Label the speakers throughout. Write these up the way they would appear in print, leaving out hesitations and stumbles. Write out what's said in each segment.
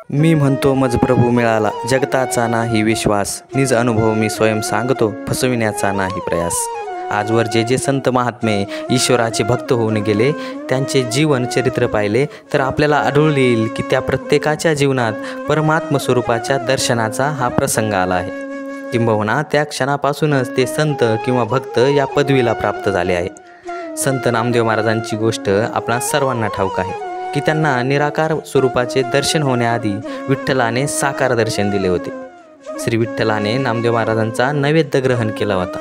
Speaker 1: मी म्हणतो मज प्रभू मिळाला, जगताचा नाही विश्वास, निज अनुभव मी स्वयं सांगतो, फसविण्याचा नाही प्रयास। आजवर जे संत महात्मे ईश्वराचे भक्त होऊन गेले, त्यांचे जीवन चरित्र पाहिले तर आपल्याला आढळून येईल की त्या प्रत्येकाच्या जीवनात परमात्म स्वरूपाच्या दर्शनाचा हा प्रसंग आला आहे। किंबहुना त्या क्षणापासूनच ते संत किंवा भक्त या पदवीला प्राप्त झाले आहे। संत नामदेव महाराजांची गोष्ट आपणा सर्वांना ठाऊक आहे की त्यांना निराकार स्वरूपाचे दर्शन होण्याआधी विठ्ठलाने साकार दर्शन दिले होते। श्री विठ्ठलाने नामदेव महाराजांचा नैवेद्य ग्रहण केला होता।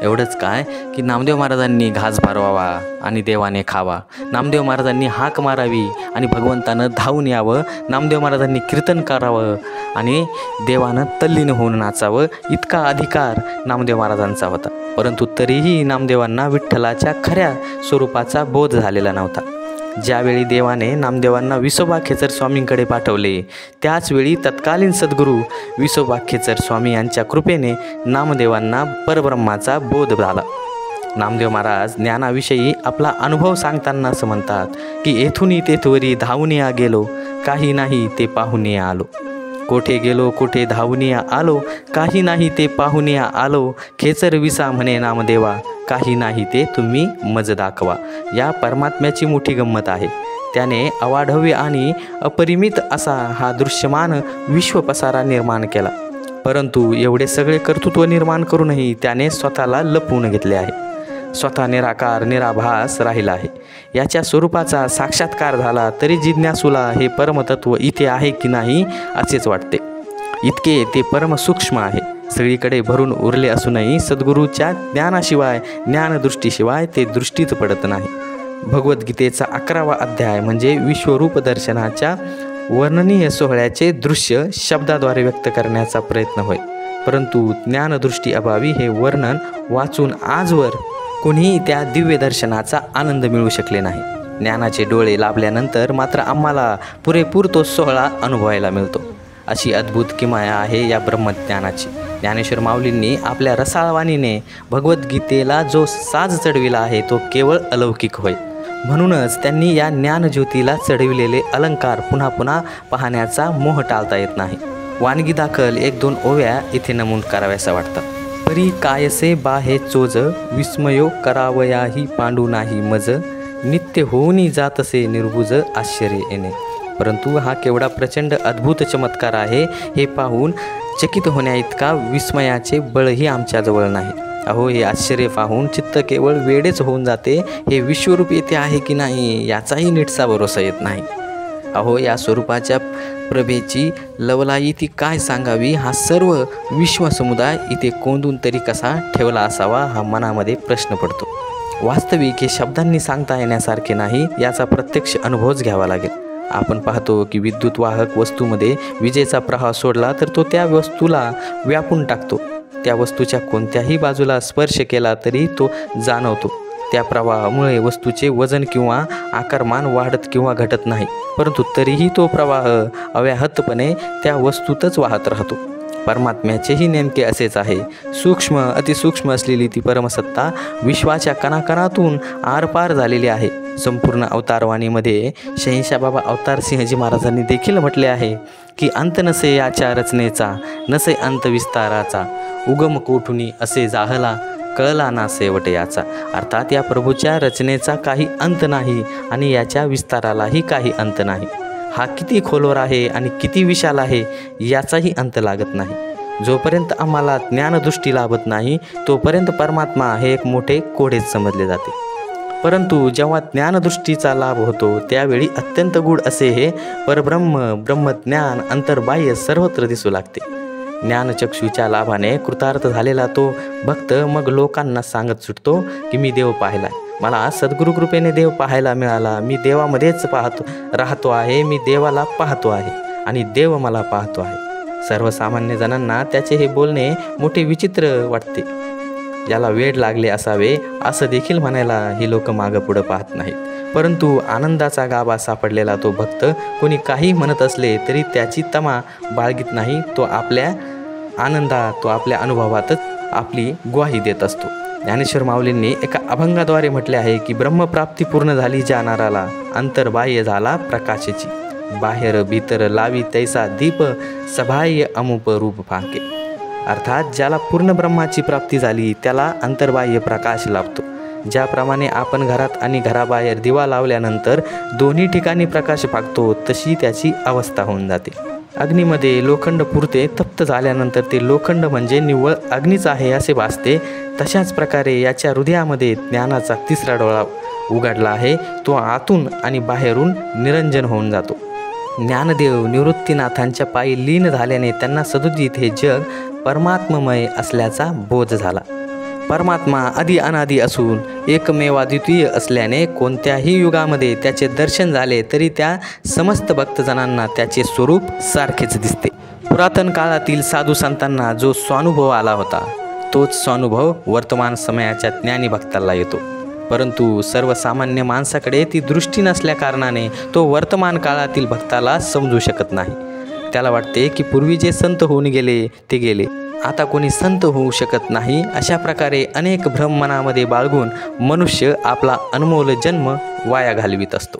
Speaker 1: एवढंच काय की नामदेव महाराजांनी घास भरवावा आणि देवाने खावा, नामदेव महाराजांनी हाक मारावी आणि भगवंतानं धावून यावं, नामदेव महाराजांनी कीर्तन करावं आणि देवानं तल्लीन होऊन नाचावं, इतका अधिकार नामदेव महाराजांचा होता। परंतु तरीही नामदेवांना विठ्ठलाच्या खऱ्या स्वरूपाचा बोध झालेला नव्हता। ज्यावेळी देवाने नामदेवांना विसोबा खेचर स्वामींकडे पाठवले, त्याचवेळी तत्कालीन सद्गुरू विसोबा खेचर स्वामी यांच्या कृपेने नामदेवांना परब्रह्माचा बोध झाला। नामदेव महाराज ज्ञानाविषयी आपला अनुभव सांगताना असं म्हणतात की येथून तेथवरी धावूनिया गेलो, काही नाही ते पाहुनिया आलो। कोठे गेलो कोठे धावूनिया आलो, काही नाही ते पाहुनिया आलो। खेचर विसा म्हणे नामदेवा, काही नाही ते तुम्ही मज दाखवा। या परमात्म्याची मोठी गंमत आहे। त्याने अवाढव्य आणि अपरिमित असा हा दृश्यमान विश्वपसारा निर्माण केला, परंतु एवढे सगळे कर्तृत्व निर्माण करूनही त्याने स्वतःला लपवून घेतले आहे। स्वतः निराकार निराभास राहिला आहे। याच्या स्वरूपाचा साक्षात्कार झाला तरी जिज्ञासूला हे परमतत्व इथे आहे की नाही असेच वाटते। इतके ते परमसूक्ष्म आहे। सगळीकडे भरून उरले असूनही सद्गुरूच्या ज्ञानाशिवाय ज्ञानदृष्टीशिवाय ते दृष्टीत पडत नाही। भगवद्गीतेचा 11वा अध्याय म्हणजे विश्वरूप दर्शनाच्या वर्णनीय सोहळ्याचे दृश्य शब्दाद्वारे व्यक्त करण्याचा प्रयत्न होय, परंतु ज्ञानदृष्टी अभावी हे वर्णन वाचून आजवर कोणीही त्या दिव्य दर्शनाचा आनंद मिळू शकले नाही। ज्ञानाचे डोळे लाभल्यानंतर मात्र आम्हाला पुरेपूर तो सोहळा अनुभवायला मिळतो। अशी अद्भुत किमया आहे या ब्रह्मज्ञानाची। ज्ञानेश्वर माऊलींनी आपल्या रसाळवाणीने भगवद्गीतेला जो साज चढविला आहे तो केवळ अलौकिक होय। म्हणूनच त्यांनी या ज्ञानज्योतीला चढविलेले अलंकार पुन्हा पुन्हा पाहण्याचा मोह टाळता येत नाही। वानगी दाखल 1-2 ओव्या इथे नमूद कराव्यासा वाटतात। परी कायसे बा हे चोज, विस्मयो करावयाही पांडू नाही मज, नित्य होऊनी जातसे निर्भुज आश्चर्य येणे। परंतु हा केवढा प्रचंड अद्भुत चमत्कार आहे हे पाहून चकित होण्या इतका विस्मयाचे बळही आमच्याजवळ नाही। अहो, हे आश्चर्य पाहून चित्त केवळ वेडेच होऊन जाते। हे विश्वरूप येथे आहे की नाही याचाही नीटसा भरोसा येत नाही। अहो, या स्वरूपाच्या प्रभेची लवलाई ती काय सांगावी। हा सर्व विश्वसमुदाय इथे कोंदून तरी कसा ठेवला असावा हा मनामध्ये प्रश्न पडतो। वास्तविक हे शब्दांनी सांगता येण्यासारखे नाही, याचा प्रत्यक्ष अनुभवच घ्यावा लागेल। आपण पाहतो की विद्युत वाहक वस्तूमध्ये विजेचा प्रवाह सोडला तर तो त्या वस्तूला व्यापून टाकतो। त्या वस्तूच्या कोणत्याही बाजूला स्पर्श केला तरी तो जाणवतो। त्या प्रवाहामुळे वस्तूचे वजन किंवा आकारमान वाढत किंवा घटत नाही, परंतु तरीही तो प्रवाह अव्याहतपणे त्या वस्तूतच वाहत राहतो। परमात्म्याचेही नेमके असेच आहे। सूक्ष्म अतिसूक्ष्म असलेली ती परमसत्ता विश्वाच्या कणाकणातून आरपार झालेली आहे। संपूर्ण अवतारवाणीमध्ये शहेनशाह बाबा अवतार सिंहजी महाराजांनी देखील म्हटले आहे की अंत नसे याच्या रचनेचा, नसे अंत विस्ताराचा, उगम कोठुनी असे जाहला, कळला ना शेवट याचा। अर्थात या प्रभूच्या रचनेचा काही अंत नाही आणि याच्या विस्तारालाही काही अंत नाही। हा किती खोलवर आहे आणि किती विशाल आहे याचाही अंत लागत नाही। जोपर्यंत आम्हाला ज्ञानदृष्टी लाभत नाही तोपर्यंत परमात्मा हे एक मोठे कोडेच समजले जाते, परंतु जेव्हा ज्ञानदृष्टीचा लाभ होतो त्यावेळी अत्यंत गूढ असे हे परब्रह्म ब्रह्मज्ञान अंतर्बाह्य सर्वत्र दिसू लागते। ज्ञानचक्षूच्या लाभाने कृतार्थ झालेला तो भक्त मग लोकांना सांगत सुटतो की मी देव पाहिला, मला सद्गुरू कृपेने देव पाहायला मिळाला, मी देवामध्येच राहतो आहे, मी देवाला पाहतो आहे आणि देव मला पाहतो आहे। सर्वसामान्य जणांना त्याचे हे बोलणे मोठे विचित्र वाटते। ज्याला वेड लागले असावे असं देखील म्हणायला ही लोक मागं पुढं पाहत नाहीत, परंतु आनंदाचा गाभा सापडलेला तो भक्त कोणी काही म्हणत असले तरी त्याची तमा बाळगीत नाही। तो आपल्या आनंदात, तो आपल्या अनुभवातच आपली ग्वाही देत असतो। ज्ञानेश्वर माऊलींनी एका अभंगाद्वारे म्हटले आहे की ब्रह्मप्राप्ती पूर्ण झाली ज्या नाराला, अंतर्बाह्य झाला प्रकाशाची। बाहेर भीतर लावी तैसा दीप सबाह्य अमुप रूप फाके. अर्थात ज्याला पूर्ण ब्रह्माची प्राप्ती झाली त्याला अंतर्बाह्य प्रकाश लाभतो. ज्याप्रमाणे आपण घरात आणि घराबाहेर दिवा लावल्यानंतर दोन्ही ठिकाणी प्रकाश फाकतो तशी त्याची अवस्था होऊन जाते. अग्नीमध्ये लोखंड पुरते तप्त झाल्यानंतर ते लोखंड म्हणजे निव्वळ अग्नीच आहे असे भासते. तशाच प्रकारे याच्या हृदयामध्ये ज्ञानाचा तिसरा डोळा उघडला आहे. तो आतून आणि बाहेरून निरंजन होऊन जातो. ज्ञानदेव निवृत्तीनाथांच्या पायी लीन झाल्याने त्यांना सदुदित हे जग परमात्ममय असल्याचा बोध झाला. परमात्मा आदी अनादी असून एकमेवाद्वितीय असल्याने कोणत्याही युगामध्ये त्याचे दर्शन झाले तरी त्या समस्त भक्तजनांना त्याचे स्वरूप सारखेच दिसते. पुरातन काळातील साधू संतांना जो स्वानुभव आला होता तोच स्वानुभव वर्तमान समयाच्या ज्ञानी भक्ताला येतो. परंतु सर्वसामान्य माणसाकडे ती दृष्टी नसल्या कारणाने तो वर्तमान काळातील भक्ताला समजू शकत नाही. त्याला वाटते की पूर्वी जे संत होऊन गेले ते गेले, आता कोणी संत होऊ शकत नाही. अशा प्रकारे अनेक भ्रम मनामध्ये बाळगून मनुष्य आपला अनमोल जन्म वाया घालवित असतो.